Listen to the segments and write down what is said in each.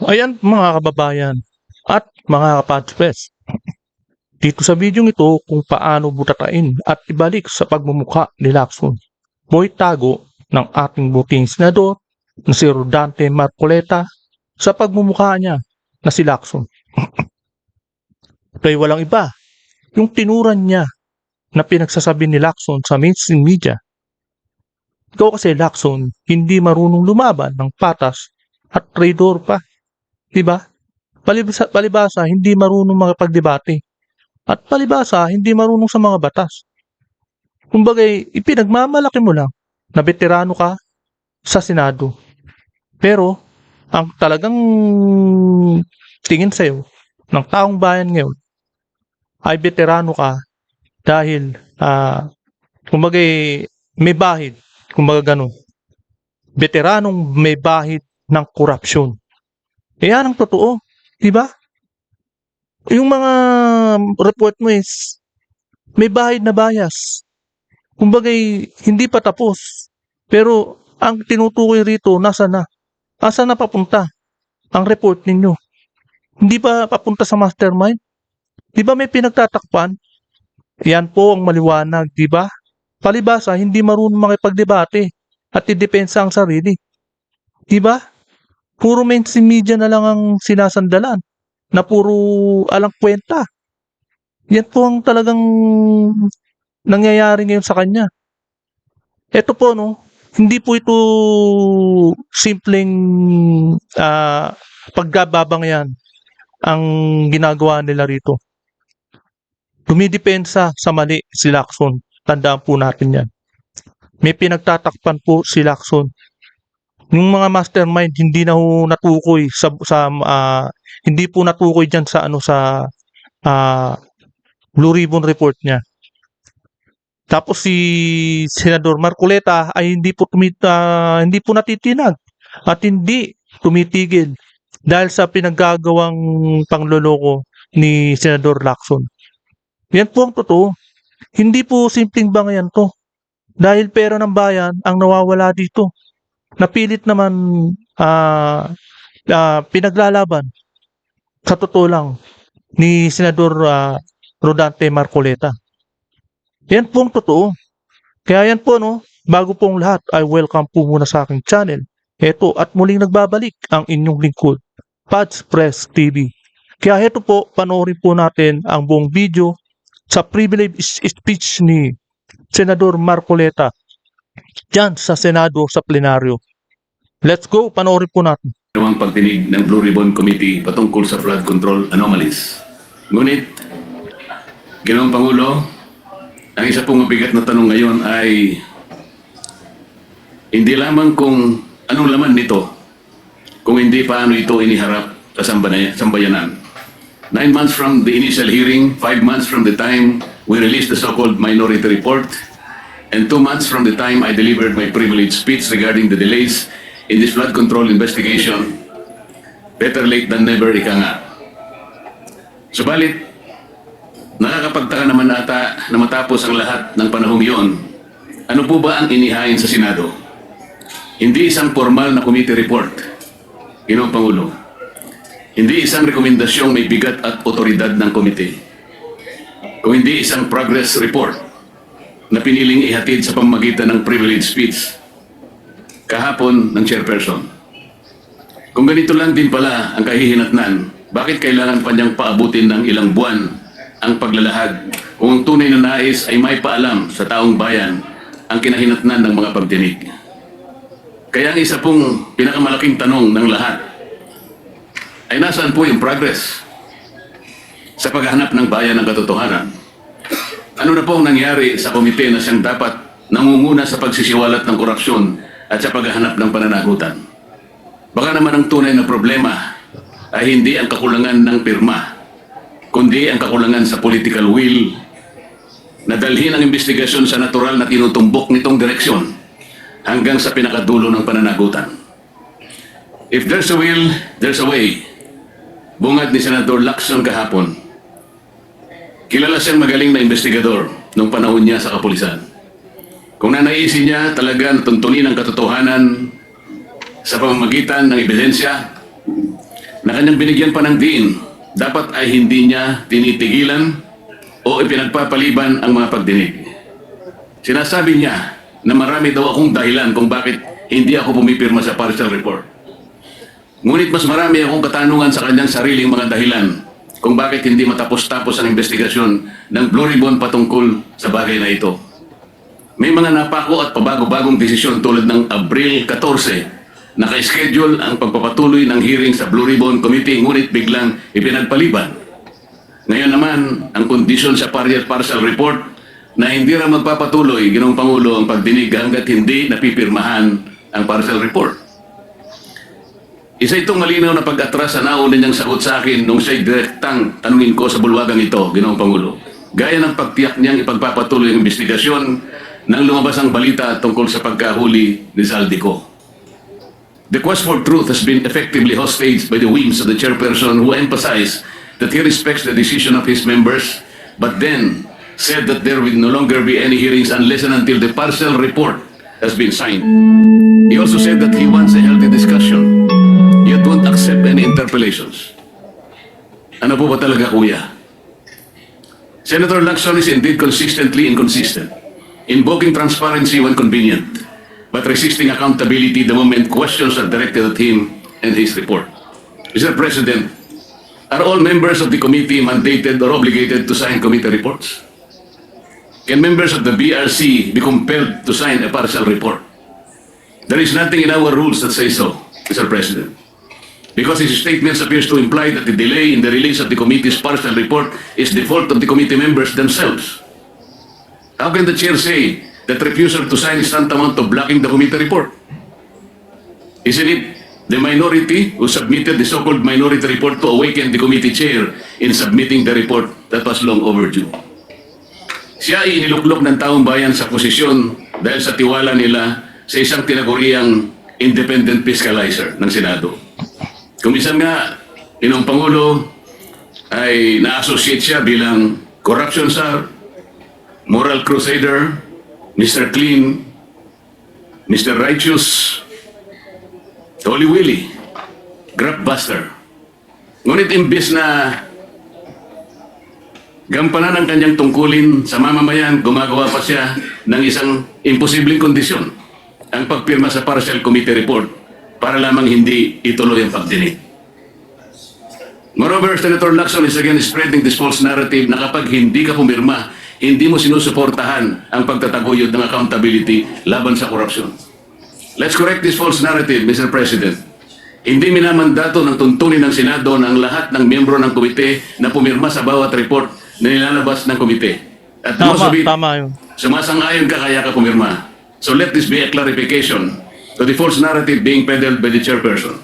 Ayan mga kababayan at mga kapadspres, dito sa videong ito kung paano butatain at ibalik sa pagmumukha ni Lacson o itago ng ating buting senador na si Rodante Marcoleta sa pagmumukha niya na si Lacson. Kaya walang iba, yung tinuran niya na pinagsasabi ni Lacson sa mainstream media. Ikaw kasi Lacson, hindi marunong lumaban ng patas at traitor pa, di ba? Palibasa, hindi marunong makipagdebate. At palibasa, hindi marunong sa mga batas. Kumbaga, ipinagmamalaki mo lang na veterano ka sa Senado. Pero, ang talagang tingin sa'yo ng taong bayan ngayon ay veterano ka dahil, kumbaga, may bahid. Kumbaga ganun. Veteranong may bahid ng korupsyon. Yan ang totoo. Diba? Yung mga report mo is may bahid na bias. Kumbaga, hindi pa tapos. Pero ang tinutukoy rito, nasa na? Asa na papunta ang report ninyo? Hindi pa papunta sa mastermind? Di ba may pinagtatakpan? Yan po ang maliwanag, di ba? Palibasa, hindi marunong makipagdebate at idepensa ang sarili. Di ba? Puro mainstream media na lang ang sinasandalan na puro alang kwenta. Yan po ang talagang nangyayari ngayon sa kanya. Ito po, no, hindi po ito simpleng pagbababang yan ang ginagawa nila rito. Dumidepensa sa mali si Lacson. Tandaan po natin yan. May pinagtatakpan po si Lacson. Yung mga mastermind hindi na ho natukoy hindi po natukoy diyan sa Blue Ribbon report niya. Tapos si Senador Marcoleta ay hindi po natitinag at hindi tumitigil dahil sa pinaggagawang pangloloko ni Senador Lacson. Yan po ang totoo. Hindi po simpleng bangayan to. Dahil pera ng bayan ang nawawala dito. Napilit naman pinaglalaban sa totoo lang ni Senador Rodante Marcoleta. Yan po ang totoo. Kaya yan po, no, bago pong lahat ay welcome po muna sa aking channel. Ito at muling nagbabalik ang inyong lingkod, Pads Press TV. Kaya ito po, panoorin po natin ang buong video sa privilege speech ni Senador Marcoleta dyan sa Senado sa plenaryo. Let's go, panoorin po natin. Ang pagdinig ng Blue Ribbon Committee patungkol sa flood control anomalies. Ngunit, Ginoong Pangulo, ang isa pong mabigat na tanong ngayon ay hindi lamang kung anong laman nito, kung hindi paano ito iniharap sa sambayanan. 9 months from the initial hearing, 5 months from the time we released the so-called minority report, and 2 months from the time I delivered my privileged speech regarding the delays in this flood control investigation, better late than never, ika nga. Subalit, nakakapagtaka naman ata na matapos ang lahat ng panahong iyon, ano po ba ang inihain sa Senado? Hindi isang formal na committee report, Ginoong Pangulo. Hindi isang rekomendasyong may bigat at otoridad ng komite. Kung hindi isang progress report na piniling ihatid sa pamamagitan ng privilege speech kahapon ng chairperson. Kung ganito lang din pala ang kahihinatnan, bakit kailangan pa niyang paabutin ng ilang buwan ang paglalahad kung ang tunay na nais ay may paalam sa taong bayan ang kinahinatnan ng mga pagdinig? Kaya ang isa pong pinakamalaking tanong ng lahat ay nasaan po yung progress sa paghahanap ng bayan ng katotohanan? Ano na po ang nangyari sa komite na siyang dapat nangunguna sa pagsisiwalat ng korupsyon at sa paghahanap ng pananagutan? Baka naman ang tunay na problema ay hindi ang kakulangan ng pirma, kundi ang kakulangan sa political will na dalhin ang investigasyon sa natural na tinutumbok nitong direksyon hanggang sa pinakadulo ng pananagutan. If there's a will, there's a way. Bungad ni Senador Lacson kahapon. Kilala siyang magaling na investigador nung panahon niya sa kapulisan. Kung nanaisin niya talaga na tuntunin ang katotohanan sa pamamagitan ng ebidensya, na kanyang binigyan pa ng diin, dapat ay hindi niya tinitigilan o ipinagpapaliban ang mga pagdinig. Sinasabi niya na marami daw akong dahilan kung bakit hindi ako pumipirma sa partial report. Ngunit mas marami akong katanungan sa kanyang sariling mga dahilan kung bakit hindi matapos-tapos ang investigasyon ng Blue Ribbon patungkol sa bagay na ito. May mga napako at pabago-bagong desisyon tulad ng Abril 14, naka-schedule ang pagpapatuloy ng hearing sa Blue Ribbon Committee ngunit biglang ipinagpaliban. Ngayon naman, ang kondisyon sa partial report na hindi raw magpapatuloy, Ginoong Pangulo, ang pagdinig hanggat hindi napipirmahan ang partial report. Isa itong malinaw na pag-atras sa nauna niyang sagot sa akin nung siya'y direktang tanungin ko sa bulwagang ito, Ginoong Pangulo. Gaya ng pagtiyak niyang ipagpapatuloy ang investigasyon nang lumabas ang balita tungkol sa pagkahuli ni Zaldico. The quest for truth has been effectively hostaged by the whims of the chairperson who emphasized that he respects the decision of his members, but then said that there will no longer be any hearings unless and until the partial report has been signed. He also said that he wants a healthy discussion, yet won't accept any interpellations. Ano po ba talaga, kuya? Senator Lacson is indeed consistently inconsistent, invoking transparency when convenient, but resisting accountability the moment questions are directed at him and his report. Mr. President, are all members of the committee mandated or obligated to sign committee reports? Can members of the BRC be compelled to sign a partial report? There is nothing in our rules that says so, Mr. President. Because his statements appears to imply that the delay in the release of the committee's partial report is the fault of the committee members themselves. How can the chair say that refusal to sign is tantamount to blocking the committee report? Isn't it the minority who submitted the so-called minority report to awaken the committee chair in submitting the report that was long overdue? Siya ay iniluklok ng taong bayan sa posisyon dahil sa tiwala nila sa isang tinaguriang independent fiscalizer ng Senado. Kumisan nga, Ginoong Pangulo ay na-associate siya bilang corruption czar, moral crusader, Mr. Clean, Mr. Righteous, Holy Willie, Grabbuster. Ngunit imbis na gampanan ang kanyang tungkulin sa mamamayan, gumagawa pa siya ng isang imposibleng kondisyon, ang pagpirma sa partial committee report para lamang hindi ituloy ang pagdinig. Moreover, Senator Lacson is again spreading this false narrative na kapag hindi ka pumirma, hindi mo sinusuportahan ang pagtataguyod ng accountability laban sa korupsyon. Let's correct this false narrative, Mr. President. Hindi minamandato ng tuntunin ng Senado ng lahat ng miyembro ng komite na pumirma sa bawat report na nilalabas ng komite. At Tama yun. sumasang-ayon ka kaya ka pumirma. So let this be a clarification to the false narrative being peddled by the chairperson.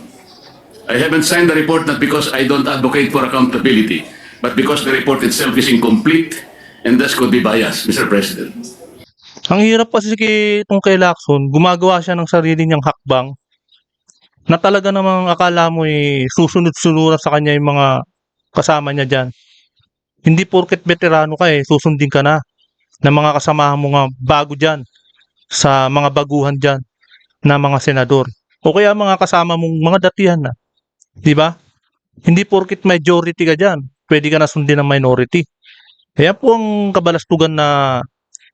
I haven't signed the report not because I don't advocate for accountability, but because the report itself is incomplete and thus could be biased, Mr. President. Ang hirap kasi kay Lacson, gumagawa siya ng sarili niyang hakbang na talaga namang akala mo susunod-sunuran sa kanya yung mga kasama niya dyan. Hindi porket veterano ka susundin ka na ng mga kasamahan mo nga bago dyan sa mga baguhan dyan na mga senador. O kaya mga kasama mong mga datihan na. Di ba? Hindi porket majority ka dyan, pwede ka na sundin ng minority. Kaya po ang kabalastugan na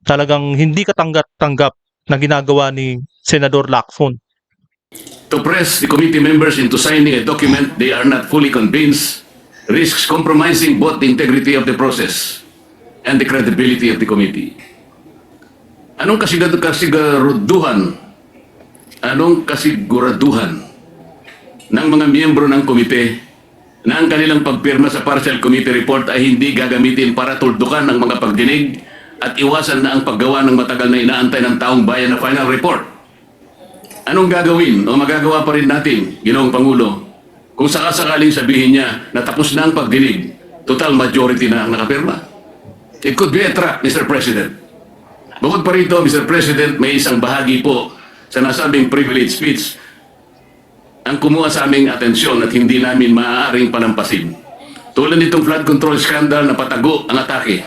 talagang hindi katanggap-tanggap na ginagawa ni Senador Lacson. To press the committee members into signing a document they are not fully convinced risks compromising both the integrity of the process and the credibility of the committee. Anong kasiguraduhan ng mga miyembro ng komite na ang kanilang pagpirma sa partial committee report ay hindi gagamitin para tuldukan ng mga pagdinig at iwasan na ang paggawa ng matagal na inaantay ng taong bayan na final report? Anong gagawin o magagawa pa rin natin, Ginoong Pangulo, kung sakasakaling sabihin niya na tapos na ang pagdinig, total majority na ang nakapirma? It could be a trap, Mr. President. Bukod pa rito, Mr. President, may isang bahagi po sa nasabing privilege speech ang kumuha sa aming atensyon at hindi namin maaaring palampasin. Tulad nitong flood control scandal na patago ang atake.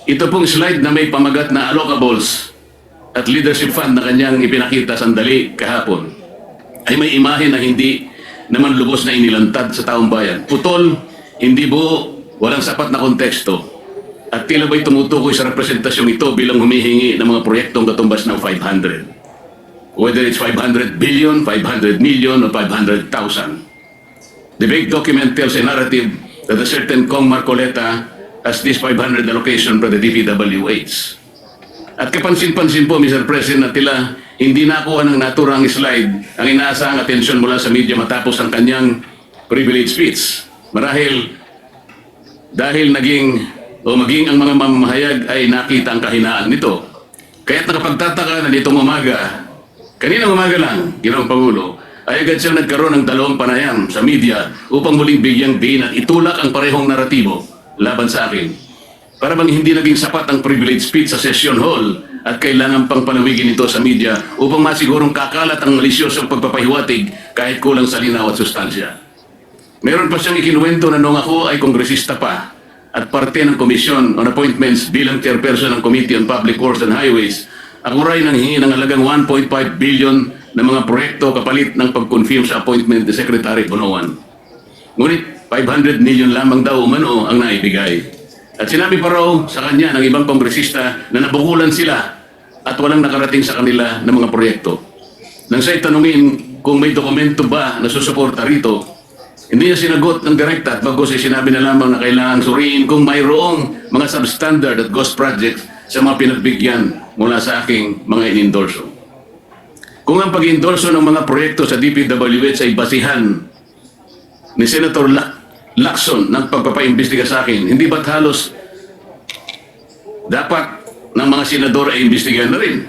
Ito pong slide na may pamagat na allocables at leadership fund na kanyang ipinakita sandali kahapon ay may imahe na hindi naman lubos na inilantad sa taong bayan. Putol, hindi buo, walang sapat na konteksto. At tila ba'y tumutukoy sa representasyong ito bilang humihingi ng mga proyektong katumbas ng 500. Whether it's 500 billion, 500 million, or 500,000. The big document tells a narrative that a certain Kong Marcoleta has this 500 allocation from the DPWH. At kapansin-pansin po, Mr. President, na tila hindi nakuha ng naturang slide ang inaasahang atensyon mula sa media matapos ang kanyang privilege speech. Marahil dahil maging ang mga mamahayag ay nakita ang kahinaan nito. Kaya't nakapagtataka na nitong umaga, kaninang umaga lang, Ginoong Pangulo, ay agad siyang nagkaroon ng dalawang panayam sa media upang muling bigyang diin at itulak ang parehong naratibo laban sa akin. Para bang hindi naging sapat ang privilege speech sa session hall at kailangan pang panawigin ito sa media upang masigurong kakalat ang malisyosong pagpapahiwatig kahit kulang sa linaw at sustansya. Meron pa siyang ikinuwento na noong ako ay kongresista pa at parte ng Commission on Appointments bilang chairperson ng Committee on Public Works and Highways, ako rin nanghingi ng halagang 1.5 billion na mga proyekto kapalit ng pag-confirm sa appointment ni Secretary Bonoan. Ngunit 500 million lamang daw umano ang naibigay. At sinabi pa raw sa kanya ng ibang kongresista na nabukulan sila at walang nakarating sa kanila ng mga proyekto. Nang siya'y tanungin kung may dokumento ba na susuporta rito, hindi niya sinagot ng direkta at bagos ay sinabi na lamang na kailangan suriin kung mayroong mga substandard at ghost projects sa mga pinagbigyan mula sa aking mga inendorso. Kung ang pag-endorso ng mga proyekto sa DPWH ay basihan ni Senator Lacson ng pagpapaimbestiga sa akin, hindi ba't halos dapat ng mga senador ay imbestigahan na rin?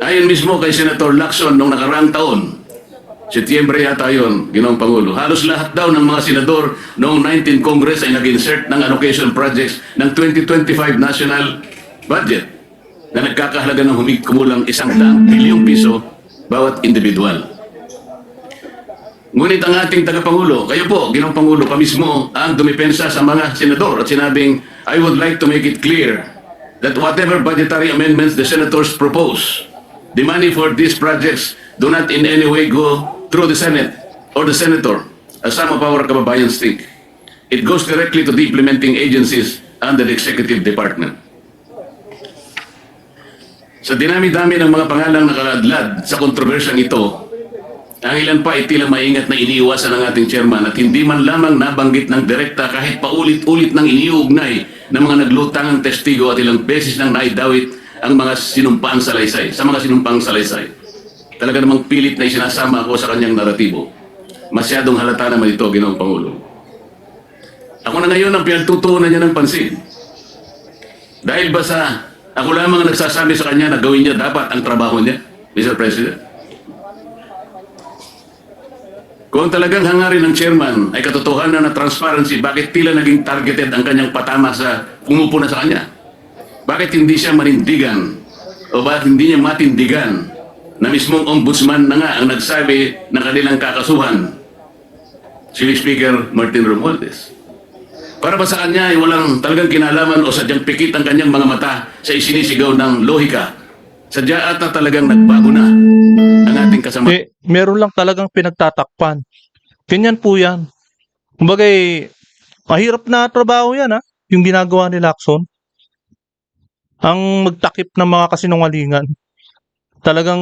Ayon mismo kay Senator Lacson noong nakaraang taon, Setyembre yata yun, Ginoong Pangulo, halos lahat daw ng mga senador noong 19 Congress ay nag-insert ng allocation projects ng 2025 national budget na nagkakahalaga ng kumulang 100 bilyong piso bawat individual. Ngunit ang ating tagapangulo, kayo po, Ginoong Pangulo, pa mismo ang dumipensa sa mga senador at sinabing, I would like to make it clear that whatever budgetary amendments the senators propose, the money for these projects do not in any way go through the Senate or the senator, as some of our kababayans think. It goes directly to the implementing agencies under the executive department. Sa dinami-dami ng mga pangalang nakaladlad sa kontrobersyang ito, ang ilan pa ay tila maingat na iniiwasan ng ating chairman at hindi man lamang nabanggit ng direkta kahit paulit-ulit nang iniuugnay ng mga naglutangang testigo at ilang beses nang naidawit ang mga sinumpaang salaysay, sa mga sinumpaang salaysay. Talaga namang pilit na isinasama ako sa kanyang naratibo. Masyadong halata naman ito, Ginoong Pangulo. Ako na ngayon ang pinagtutuunan niya ng pansin. Dahil ba sa ako lamang ang nagsasabi sa kanya na gawin niya dapat ang trabaho niya, Mr. President? Kung talagang hangarin ng chairman ay katotohanan na transparency, bakit tila naging targeted ang kanyang patama sa pumupuna sa kanya? Bakit hindi siya manindigan o bakit hindi niya matindigan na mismong ombudsman na nga ang nagsabi ng kanilang kakasuhan, si Speaker Martin Romualdez? Para ba sa kanya ay walang talagang kinalaman o sadyang pikit ang kanyang mga mata sa isinisigaw ng lohika? Sadya ata talagang nagbago na ang ating kasama. Meron lang talagang pinagtatakpan. Ganyan po yan. Kumbaga, mahirap na trabaho yan, yung ginagawa ni Lacson. Ang magtakip ng mga kasinungalingan. Talagang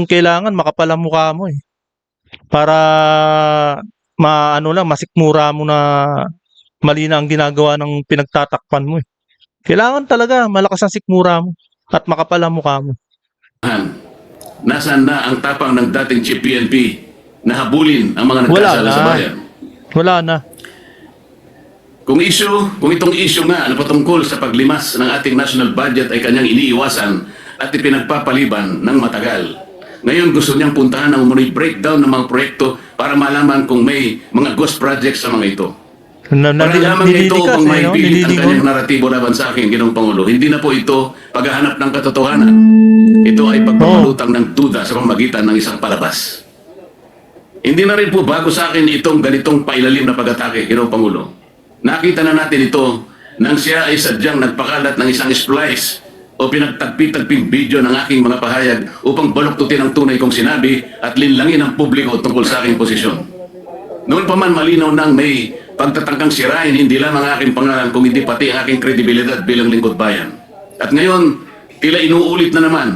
kailangan makapal ang mukha mo para masikmura mo na mali na ang ginagawa ng pinagtatakpan mo Kailangan talaga malakas ang sikmura mo at makapal ang mukha mo. Nasaan na ang tapang ng dating Chief PNP na habulin ang mga nagkasala sa bayan? Wala na. Kung itong issue nga na patungkol sa paglimas ng ating national budget ay kanyang iniiwasan at ipinagpapaliban ng matagal, ngayon gusto niyang puntahan ang umunoy breakdown ng mga proyekto para malaman kung may mga ghost projects sa mga ito. Para lamang ito upang maipilit ang kanyang naratibo laban sa akin, Ginoong Pangulo. Hindi na po ito paghahanap ng katotohanan. Ito ay pagpapalutang ng duda sa pamagitan ng isang palabas. Hindi na rin po bago sa akin itong ganitong pailalim na pag-atake, Ginoong Pangulo. Nakita na natin ito nang siya ay sadyang nagpakalat ng isang splice o pinagtagpi-tagping video ng aking mga pahayag upang baluktutin ang tunay kong sinabi at linlangin ang publiko tungkol sa aking posisyon. Noon pa man malinaw nang may pagtatangkang sirain hindi lamang ang aking pangalan kung hindi pati ang aking kredibilidad bilang lingkod bayan. At ngayon, tila inuulit na naman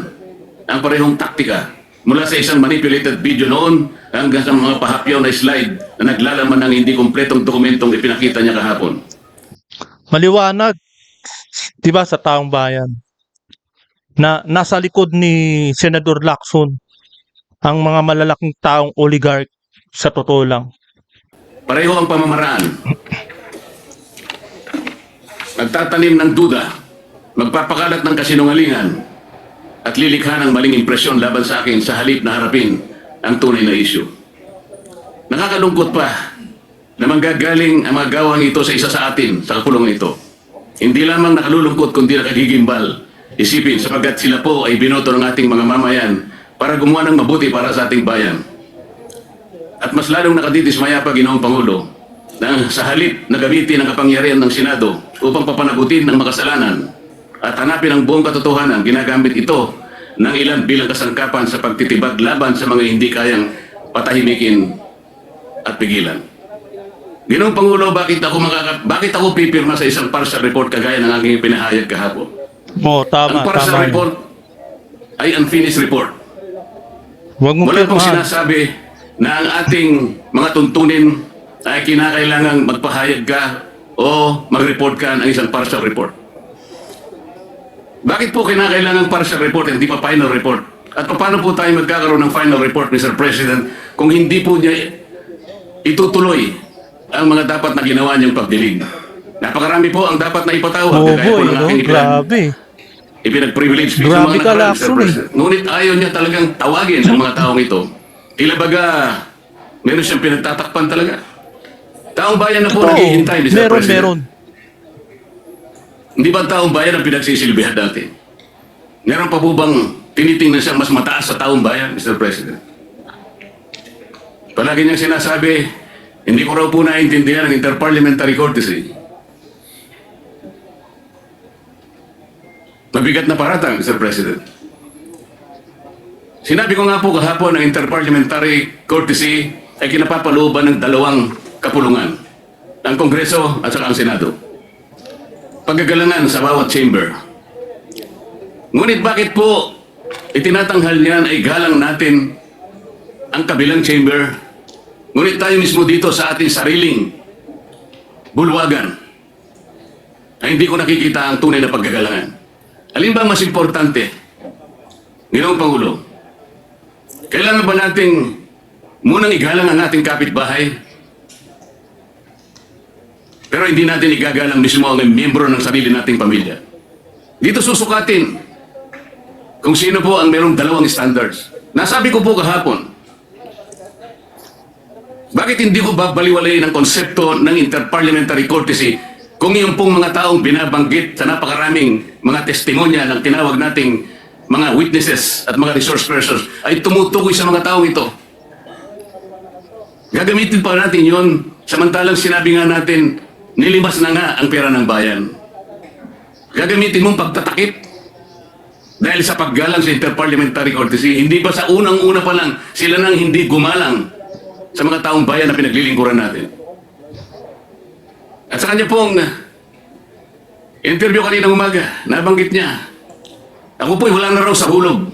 ang parehong taktika mula sa isang manipulated video noon hanggang sa mga pahapyaw na slide na naglalaman ng hindi kumpletong dokumentong ipinakita niya kahapon. Maliwanag, 'di ba, sa taong bayan na nasa likod ni Senador Lacson ang mga malalaking taong oligarch sa totoo lang. Pareho ang pamamaraan. Nagtatanim ng duda, magpapakalat ng kasinungalingan, at lilikha ng maling impresyon laban sa akin sa halip na harapin ang tunay na isyu. Nakakalungkot pa na manggagaling ang mga gawang ito sa isa sa atin sa kapulong ito. Hindi lamang nakalulungkot kundi nakagigimbal. Isipin sapagkat sila po ay binoto ng ating mga mamayan para gumawa ng mabuti para sa ating bayan. At mas lalong nakadidismaya pa, Ginoong Pangulo, na sa halip na gamitin ang kapangyarihan ng Senado upang papanagutin ang makasalanan at hanapin ang buong katotohanan, ginagamit ito ng ilan bilang kasangkapan sa pagtitibag laban sa mga hindi kayang patahimikin at pigilan. Ginoong Pangulo, bakit ako pipirma sa isang partial report kagaya ng aking pinahayag kahapon? Tama, Ang partial tama. report ay unfinished report. Huwag mong Wala pong pirmahan. sinasabi na ang ating mga tuntunin ay kinakailangang magpahayag ka o mag-report ka ng isang partial report. Bakit po kinakailangang partial report at hindi pa final report? At paano po tayo magkakaroon ng final report, Mr. President, kung hindi po niya itutuloy ang mga dapat na ginawa niyang pagdilig? Napakarami po ang dapat na ipatawag. Kagaya po ng aking Grabe. ipinag-privilege ng Grabe mga ka, nakaraan, Mr. Lacson, President. Ngunit ayaw niya talagang tawagin ang mga taong ito. Tila baga, meron siyang pinagtatakpan talaga. Taong bayan na po naghihintay, Mr. President. Meron. Hindi ba ang taong bayan ang pinagsisilbihan dati? Meron pa po bang tinitingnan siyang mas mataas sa taong bayan, Mr. President? Palagi niyang sinasabi, hindi ko raw po naiintindihan ang interparliamentary courtesy. Mabigat na paratang, Mr. President. Sinabi ko nga po kahapon ang interparliamentary courtesy ay kinapapalooban ng dalawang kapulungan, ang Kongreso at saka ang Senado. Pagkagalangan sa bawat chamber. Ngunit bakit po itinatanghal niyan ay galang natin ang kabilang chamber, ngunit tayo mismo dito sa ating sariling bulwagan ay hindi ko nakikita ang tunay na paggagalangan. Alin ba mas importante? Ginoong Pangulo, kailangan ba nating munang igalang ang ating kapitbahay? Pero hindi natin igagalang mismo ang miyembro ng sarili nating pamilya. Dito susukatin kung sino po ang merong dalawang standards. Nasabi ko po kahapon, bakit hindi ko babaliwalay ng konsepto ng interparliamentary courtesy kung yung pong mga taong binabanggit sa napakaraming mga testimonya ng tinawag nating mga witnesses at mga resource persons ay tumutukoy sa mga taong ito. Gagamitin pa natin yun samantalang sinabi nga natin nilimas na nga ang pera ng bayan. Gagamitin mong pagtatakip dahil sa paggalang sa interparliamentary courtesy. Hindi ba sa unang-una pa lang sila nang hindi gumalang sa mga taong bayan na pinaglilingkuran natin? At sa kanya pong interview kanina umaga, nabanggit niya, ako po'y wala na raw sa hulog.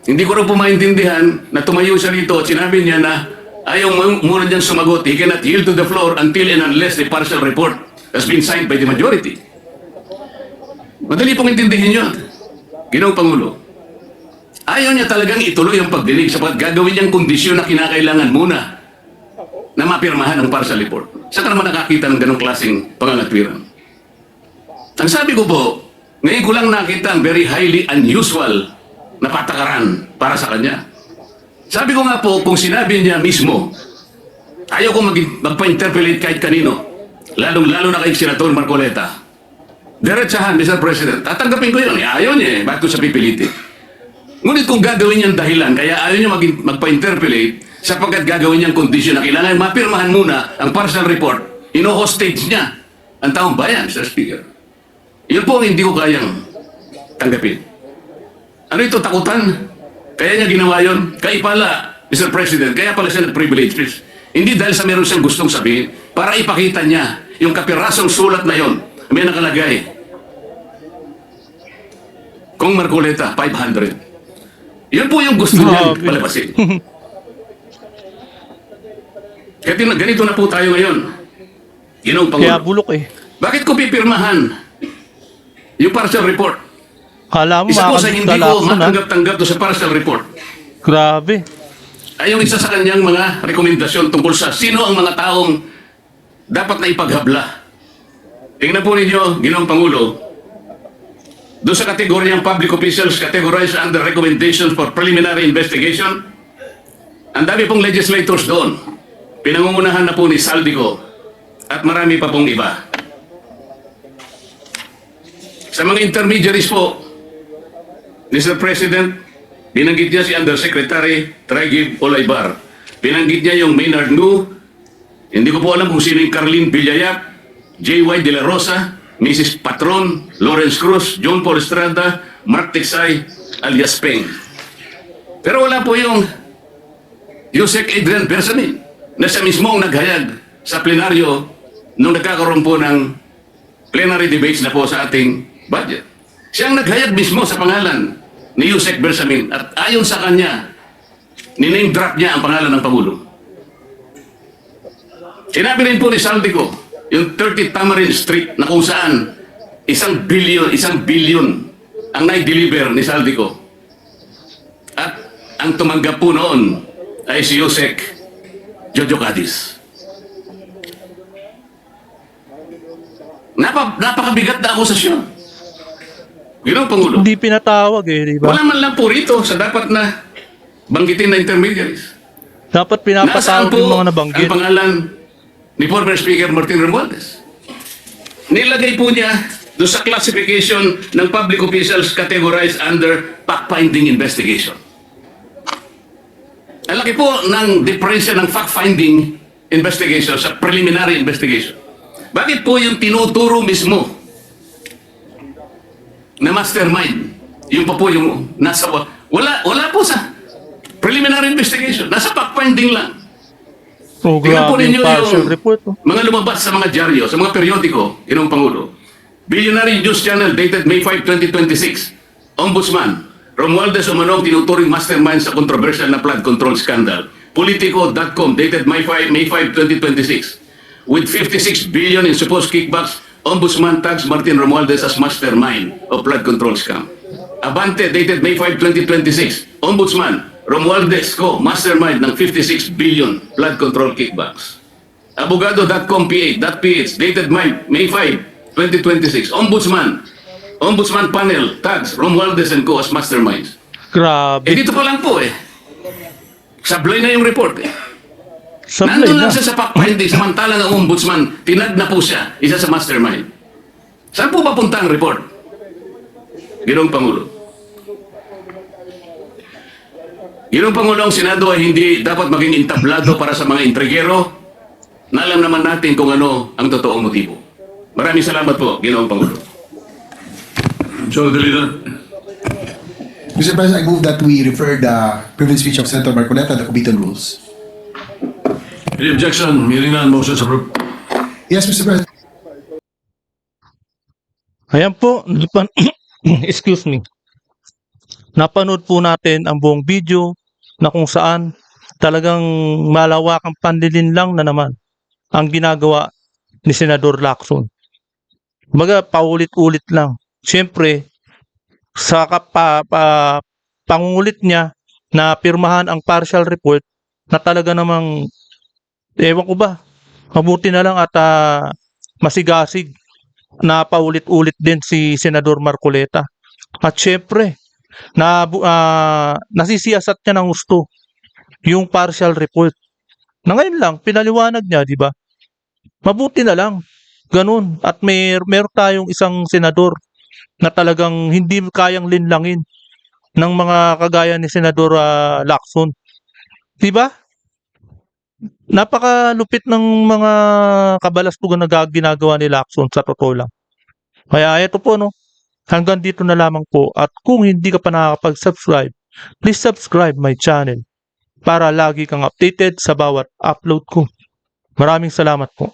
Hindi ko raw po maintindihan na tumayo siya rito at sinabi niya na ayaw muna niyang sumagot. He cannot yield to the floor until and unless the partial report has been signed by the majority. Madali pong intindihin yun, Ginoong Pangulo. Ayaw niya talagang ituloy ang pagdinig sapagkat gagawin niyang kondisyon na kinakailangan muna na mapirmahan ang partial report. Saan ka naman nakakita ng ganong klaseng pangangatwiran? Ang sabi ko po, ngayon ko lang nakita ang very highly unusual na patakaran para sa kanya. Sabi ko nga po, kung sinabi niya mismo, ayaw ko magpa-interpolate kahit kanino, lalong-lalo na kay Senator Marcoleta. Diretsahan, Mr. President, tatanggapin ko yun. Ayaw niya bakit ko siya pipilitin? Ngunit kung gagawin niyang dahilan, kaya ayaw niya magpa-interpolate sapagkat gagawin niyang kondisyon na kailangan mapirmahan muna ang partial report, ino-hostage niya ang taong bayan, Mr. Speaker. Yun po ang hindi ko kayang tanggapin. Ano ito, takutan? Kaya niya ginawa yun? Kaya pala, Mr. President, kaya pala siya nag-privilege speech. Hindi dahil sa meron siyang gustong sabihin, para ipakita niya yung kapirasong sulat na yon. May nakalagay, Kong Marcoleta, 500. Yun po yung gusto niya palabasin. Kaya ganito na po tayo ngayon. Ginong Kaya Pangulo. bulok eh. Bakit ko pipirmahan yung partial report? Kala mo Isa po sa hindi ko Lacson, ha? matanggap-tanggap to sa partial report Grabe. ay yung isa sa kanyang mga rekomendasyon tungkol sa sino ang mga taong dapat na ipaghabla. Tingnan po ninyo, Ginoong Pangulo, doon sa kategoryang public officials categorized under recommendations for preliminary investigation, ang dami pong legislators doon. Pinangungunahan na po ni Saldico at marami pa pong iba. Sa mga intermediaries po, Mr. President, binanggit niya si Undersecretary Traigib Olaybar. Binanggit niya yung Maynard Ngu. Hindi ko po alam kung sino yung Carlin Villayap, J.Y. De La Rosa, Mrs. Patron, Lawrence Cruz, John Paul Estrada, Mark Texay, alias Peng. Pero wala po yung Yusek Adrian Bersamin na siya mismo ang naghayag sa plenaryo nung nagkakaroon po ng plenary debates na po sa ating budget. Siya ang naghayag mismo sa pangalan ni Yusek Bersamin at ayon sa kanya, niname drop niya ang pangalan ng Pangulo. Sinabi rin po ni Saldico, yung 30 Tamarind Street na kung saan isang billion ang nai-deliver ni Saldico. At ang tumanggap po noon ay si Yusek Jojo Cadiz. Napakabigat na akusasyon. Ginoong Pangulo. Hindi pinatawag eh, di ba? Wala man lang po rito sa dapat na banggitin na intermediaries. Dapat Nasaan pinapatawag po yung mga nabanggit. ang pangalan ni former Speaker Martin Romualdez? Nilagay po niya doon sa classification ng public officials categorized under fact-finding investigation. Ang laki po ng diferensya ng fact-finding investigation sa preliminary investigation. Bakit po yung tinuturo mismo na mastermind, yung pa po yung nasa, wala po sa preliminary investigation, nasa fact-finding lang. Oh, Tingnan po grabe ninyo yung partial yung report. Oh. mga lumabas sa mga dyaryo, sa mga periodiko, Ginoong Pangulo. Billionaire News Channel dated May 5, 2026. Ombudsman, Romualdez umanong tinuturing mastermind sa controversial na flood control scandal. Politico.com dated May 5, 2026. With 56 billion in supposed kickbacks, Ombudsman tags Martin Romualdez as mastermind of flood control scam. Abante dated May 5, 2026. Ombudsman, Romualdez co. mastermind ng 56 billion flood control kickbacks. Abogado.com.ph dated May 5, 2026. Ombudsman panel tags Romualdez and co. as masterminds. Grabe. Dito pa lang po eh. Sablay na yung report eh. Sablay Nandun na. lang siya sa fact-finding, samantalang ang ombudsman, tinag na po siya, isa sa mastermind. Saan po papunta ang report? Ginoong Pangulo. Ginoong Pangulo, ang Senado ay hindi dapat maging entablado para sa mga intrigero na alam naman natin kung ano ang totoong motibo. Maraming salamat po, Ginoong Pangulo. Joe De Leon. Mr. President, I move that we refer the privilege speech of Senator Marcoleta to the Committee on Rules. Any objection? Hearing none, motion is approved. Yes, Mr. President. Ayan po, excuse me. Napanood po natin ang buong video na kung saan talagang malawakang panlilinlang na naman ang ginagawa ni Senador Lacson. Baga, paulit-ulit lang. Siyempre, sa pangungulit niya na pirmahan ang partial report na talaga namang, ewan ko ba, mabuti na lang at masigasig na paulit-ulit din si Senador Marcoleta. At syempre, nasisiyasat niya ng gusto yung partial report. Na ngayon lang, pinaliwanag niya, di ba? Mabuti na lang. Ganun. At meron tayong isang senador na talagang hindi kayang linlangin ng mga kagaya ni Senador Lacson. Di ba? Napakalupit ng mga kabalastugan na ginagawa ni Lacson sa totoo lang. Kaya ito po, no, hanggang dito na lamang po. At kung hindi ka pa nakakapag-subscribe, please subscribe my channel. para lagi kang updated sa bawat upload ko. Maraming salamat po.